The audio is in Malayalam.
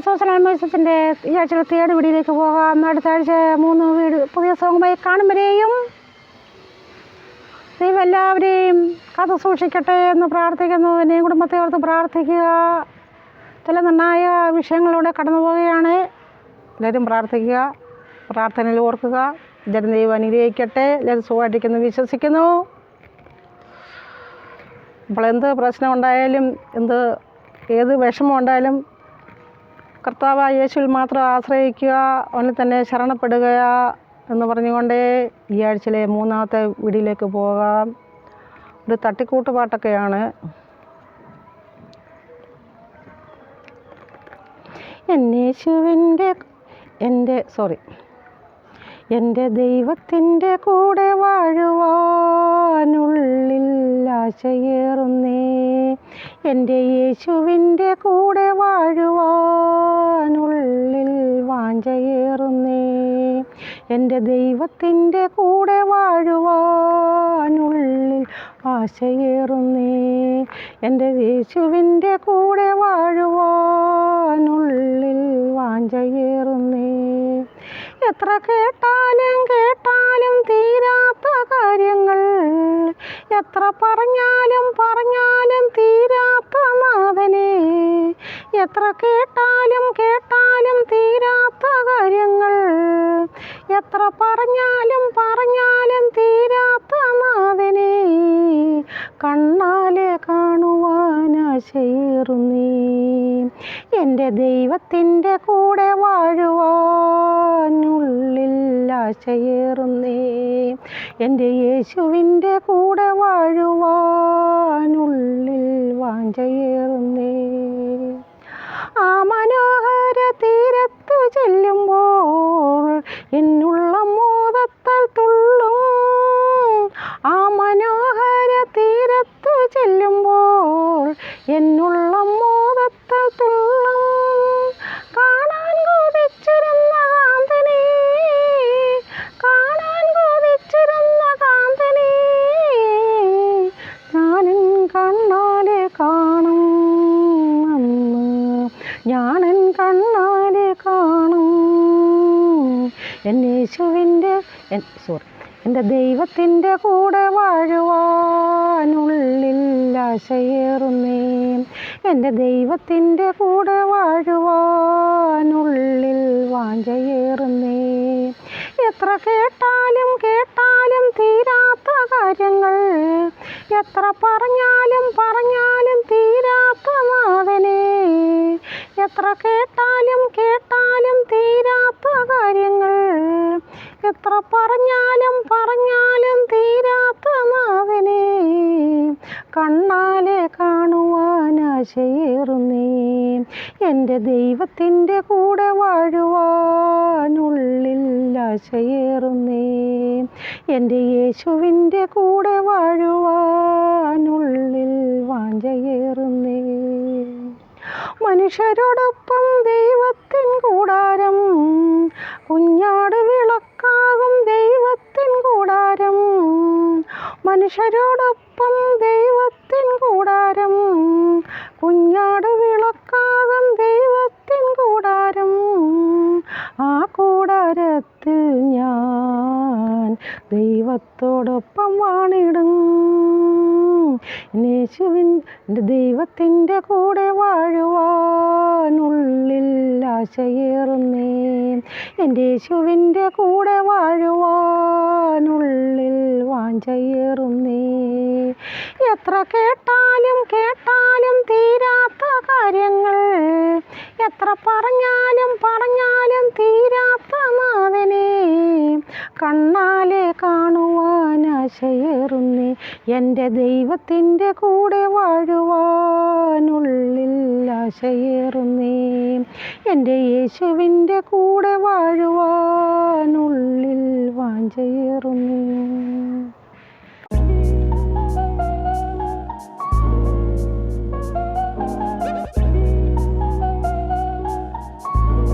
സോഷ്യൽ ആനിമേഴ്സിൻ്റെ ഈ ആഴ്ചയിലെ തേർഡ് വീഡിയോയിലേക്ക് പോകാം. അടുത്ത ആഴ്ച 3 പുതിയ സോങ്ങുമായി കാണും വരെയും ദൈവം എല്ലാവരെയും കാത്തു സൂക്ഷിക്കട്ടെ എന്ന് പ്രാർത്ഥിക്കുന്നു. എന്നെയും കുടുംബത്തെ ഓർത്ത് പ്രാർത്ഥിക്കുക. ചില നിർണായ വിഷയങ്ങളിലൂടെ കടന്നു പോവുകയാണ്. എല്ലാവരും പ്രാർത്ഥിക്കുക, പ്രാർത്ഥനയിൽ ഓർക്കുക. എല്ലാവരും ദൈവം അനുഗ്രഹിക്കട്ടെ. എല്ലാവരും സുഖമായിട്ടിരിക്കുന്നു വിശ്വസിക്കുന്നു. അപ്പോൾ എന്ത് പ്രശ്നം ഉണ്ടായാലും ഏത് വിഷമം ഉണ്ടായാലും കർത്താവായ യേശുവിൽ മാത്രം ആശ്രയിക്കുക, അവനിൽ തന്നെ ശരണപ്പെടുക എന്ന് പറഞ്ഞുകൊണ്ട് ഈ ആഴ്ചയിലെ 3-ാമത്തെ വീഡിയോയിലേക്ക് പോകാം. ഒരു തട്ടിക്കൂട്ട് പാട്ടൊക്കെയാണ്. എൻ്റെ ദൈവത്തിൻ്റെ കൂടെ വാഴുവാനുള്ളിൽ ആശയേറുന്നേ. എൻ്റെ യേശുവിൻ്റെ കൂടെ വാഴുവാനുള്ളിൽ വാഞ്ചയേറുന്നേ. എൻ്റെ ദൈവത്തിൻ്റെ കൂടെ വാഴുവാനുള്ളിൽ ആശയേറുന്നേ. എൻ്റെ യേശുവിൻ്റെ കൂടെ വാഴുവാനുള്ളിൽ വാഞ്ചയേറുന്നേ. എത്ര കേട്ടാലും തീരാത്ത കാര്യങ്ങൾ, എത്ര പറഞ്ഞാലും തീരാത്ത നാഥനെ. എത്ര കേട്ടാലും തീരാത്ത കാര്യങ്ങൾ, എത്ര പറഞ്ഞാലും തീരാത്ത നാഥനെ. കണ്ണാലെ കാണുവാൻ ആശയേറുന്നേ. എൻ്റെ ദൈവത്തിൻ്റെ കൂടെ വാഴുവാനുള്ളിൽ ആശയേറുന്നേ. എൻ്റെ യേശുവിൻ്റെ കൂടെ വാഴുവാനുള്ളിൽ വാഞ്ചയേറുന്നേ. ആ മനോഹര തീരത്തു ചെല്ലുമ്പോൾ എന്നുള്ള മോദത്താൽ തുള്ളും. ആ മനോഹര തീരത്തു ചെല്ലുമ്പോൾ എന്നുള്ള മോദത്താൽ തുള്ളും. കാണാൻ കൊതിച്ചിരുന്ന കാന്തനെ, ഞാനെൻ കണ്ണാലെ കാണും. ഞാനെൻ കണ്ണാലെ കാണും. എൻ്റെ ദൈവത്തിൻ്റെ കൂടെ വാഴുവാനുള്ളിൽ ആശയേറുന്നേ. എൻ്റെ ദൈവത്തിൻ്റെ കൂടെ വാഴുവാനുള്ളിൽ വാഞ്ചയേറുന്നേ. എത്ര കേട്ടാലും തീരാത്ത കാര്യങ്ങൾ, എത്ര പറഞ്ഞാലും തീരാത്ത നാഥനെ. എത്ര കേട്ടാലും തീരാത്ത കാര്യങ്ങൾ, എത്ര പറഞ്ഞാലും തീരാത്ത നാഥനെ. കണ്ണാലെ കാണുവാൻ ആശയേറുന്നേ. എൻ്റെ ദൈവത്തിൻ്റെ കൂടെ വാഴുവാനുള്ളിൽ ആശയേറുന്നേ. എൻ്റെ യേശുവിൻ്റെ കൂടെ വാഴുവാനുള്ളിൽ വാഞ്ചയേറുന്നേ. മനുഷ്യരോടൊപ്പം ദൈവത്തിൻ കൂടാരം, കുഞ്ഞാട് വിളക്കാകും ദൈവത്തിൻ കൂടാരം. മനുഷ്യരോടൊപ്പം ദൈവത്തിൻ കൂടാരം, കുഞ്ഞാട് വിളക്കാകും ദൈവത്തിൻ കൂടാരം. ആ കൂടാരത്തിൽ ഞാൻ ദൈവത്തോടൊപ്പം വാണിടും. എൻ്റെ ദൈവത്തിൻ്റെ കൂടെ വാഴുവാനുള്ളിൽ ആശയേറുന്നേ. എൻ്റെ യേശുവിൻ്റെ കൂടെ വാഴുവാനുള്ളിൽ വാഞ്ചയേറുന്നേ. എത്ര കേട്ടാലും തീരാത്ത കാര്യങ്ങൾ, എത്ര പറഞ്ഞാലും തീരാത്ത നാഥനെ. കണ്ണാലെ കാണുവാൻ ആശയേറുന്നേ. എൻ്റെ ദൈവത്തിൻ്റെ കൂടെ വാഴുവാനുള്ളിൽ ആശയേറുന്നേ. എൻ്റെ യേശുവിൻ്റെ കൂടെ വാഴുവാൻ